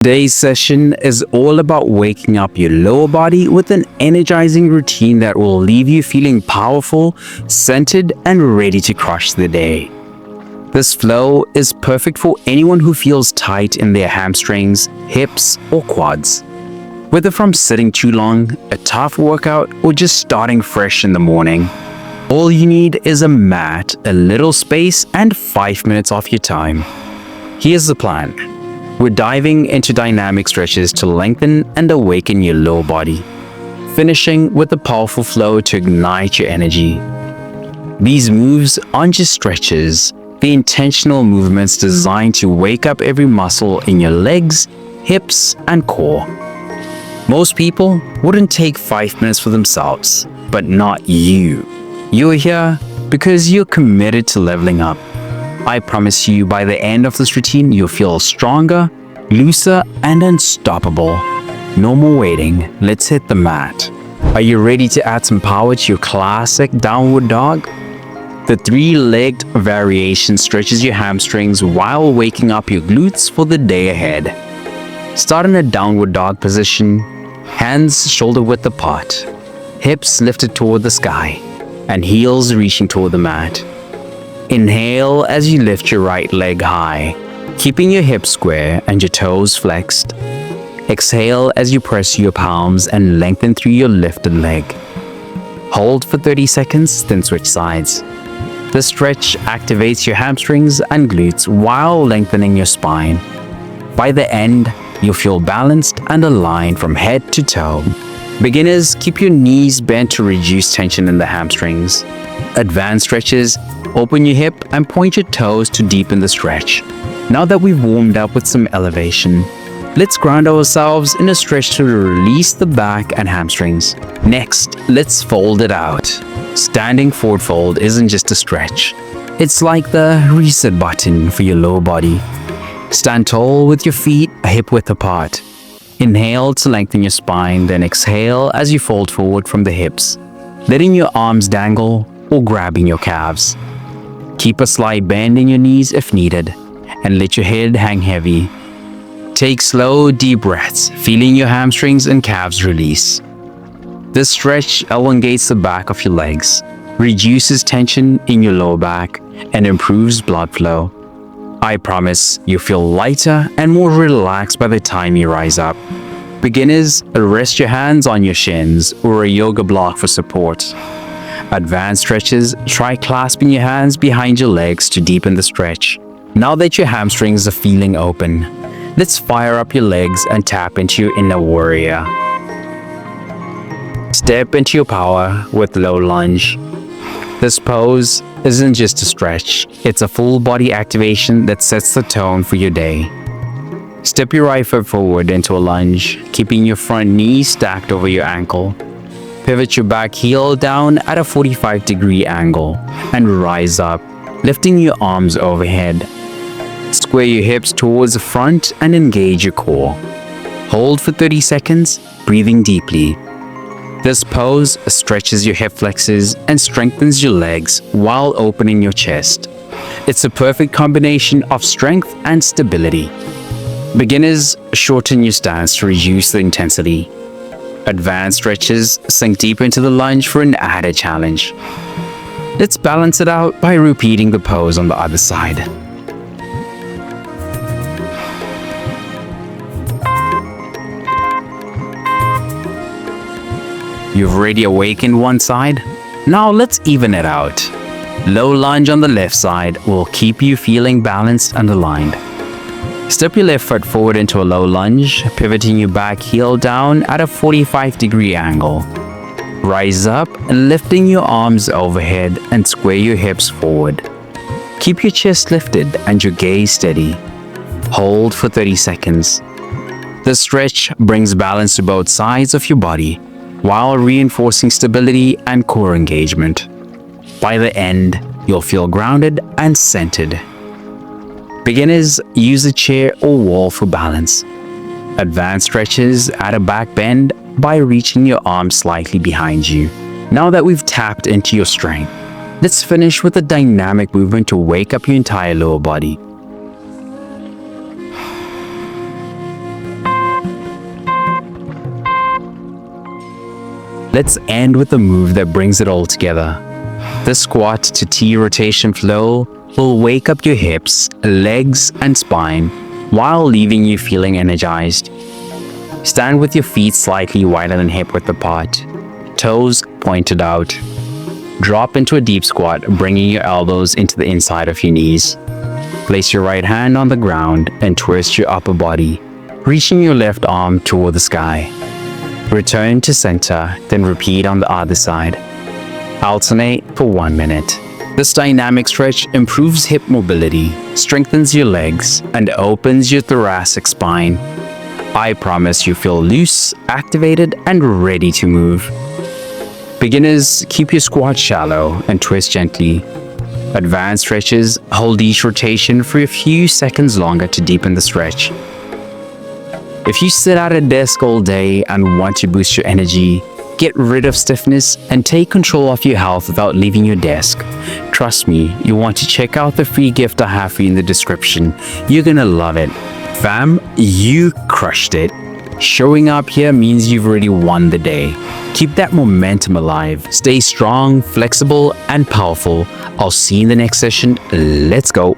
Today's session is all about waking up your lower body with an energizing routine that will leave you feeling powerful, centered, and ready to crush the day. This flow is perfect for anyone who feels tight in their hamstrings, hips, or quads. Whether from sitting too long, a tough workout, or just starting fresh in the morning, all you need is a mat, a little space, and 5 minutes of your time. Here's the plan. We're diving into dynamic stretches to lengthen and awaken your lower body, finishing with a powerful flow to ignite your energy. These moves aren't just stretches, they're intentional movements designed to wake up every muscle in your legs, hips, and core. Most people wouldn't take 5 minutes for themselves, but not you. You're here because you're committed to leveling up. I promise you, by the end of this routine, you'll feel stronger, looser, and unstoppable. No more waiting, let's hit the mat. Are you ready to add some power to your classic downward dog? The three-legged variation stretches your hamstrings while waking up your glutes for the day ahead. Start in a downward dog position, hands shoulder width apart, hips lifted toward the sky, and heels reaching toward the mat. Inhale as you lift your right leg high, keeping your hips square and your toes flexed. Exhale as you press your palms and lengthen through your lifted leg. Hold for 30 seconds, then switch sides. This stretch activates your hamstrings and glutes while lengthening your spine. By the end, you'll feel balanced and aligned from head to toe. Beginners, keep your knees bent to reduce tension in the hamstrings. Advanced stretches, open your hip and point your toes to deepen the stretch. Now that we've warmed up with some elevation, let's ground ourselves in a stretch to release the back and hamstrings. Next, let's fold it out. Standing forward fold isn't just a stretch. It's like the reset button for your lower body. Stand tall with your feet hip width apart. Inhale to lengthen your spine, then exhale as you fold forward from the hips, letting your arms dangle or grabbing your calves. Keep a slight bend in your knees if needed, and let your head hang heavy. Take slow, deep breaths, feeling your hamstrings and calves release. This stretch elongates the back of your legs, reduces tension in your lower back, and improves blood flow. I promise you'll feel lighter and more relaxed by the time you rise up. Beginners, rest your hands on your shins or a yoga block for support. Advanced stretches, try clasping your hands behind your legs to deepen the stretch. Now that your hamstrings are feeling open, let's fire up your legs and tap into your inner warrior. Step into your power with low lunge. This pose isn't just a stretch, it's a full body activation that sets the tone for your day. Step your right foot forward into a lunge, keeping your front knee stacked over your ankle. Pivot your back heel down at a 45-degree angle and rise up, lifting your arms overhead. Square your hips towards the front and engage your core. Hold for 30 seconds, breathing deeply. This pose stretches your hip flexors and strengthens your legs while opening your chest. It's a perfect combination of strength and stability. Beginners, shorten your stance to reduce the intensity. Advanced stretches, sink deep into the lunge for an added challenge. Let's balance it out by repeating the pose on the other side. You've already awakened one side. Now let's even it out. Low lunge on the left side will keep you feeling balanced and aligned. Step your left foot forward into a low lunge, pivoting your back heel down at a 45-degree angle. Rise up, lifting your arms overhead and square your hips forward. Keep your chest lifted and your gaze steady. Hold for 30 seconds. This stretch brings balance to both sides of your body, while reinforcing stability and core engagement. By the end, you'll feel grounded and centered. Beginners, use a chair or wall for balance. Advanced stretches add a back bend by reaching your arms slightly behind you. Now that we've tapped into your strength, let's finish with a dynamic movement to wake up your entire lower body. Let's end with a move that brings it all together. The squat to T rotation flow will wake up your hips, legs, and spine while leaving you feeling energized. Stand with your feet slightly wider than hip width apart, toes pointed out. Drop into a deep squat, bringing your elbows into the inside of your knees. Place your right hand on the ground and twist your upper body, reaching your left arm toward the sky. Return to center, then repeat on the other side. Alternate for 1 minute. This dynamic stretch improves hip mobility, strengthens your legs, and opens your thoracic spine. I promise you feel loose, activated, and ready to move. Beginners, keep your squat shallow and twist gently. Advanced stretches, hold each rotation for a few seconds longer to deepen the stretch. If you sit at a desk all day and want to boost your energy, get rid of stiffness, and take control of your health without leaving your desk, trust me, you want to check out the free gift I have for you in the description. You're gonna love it. Fam, you crushed it. Showing up here means you've already won the day. Keep that momentum alive. Stay strong, flexible, and powerful. I'll see you in the next session. Let's go.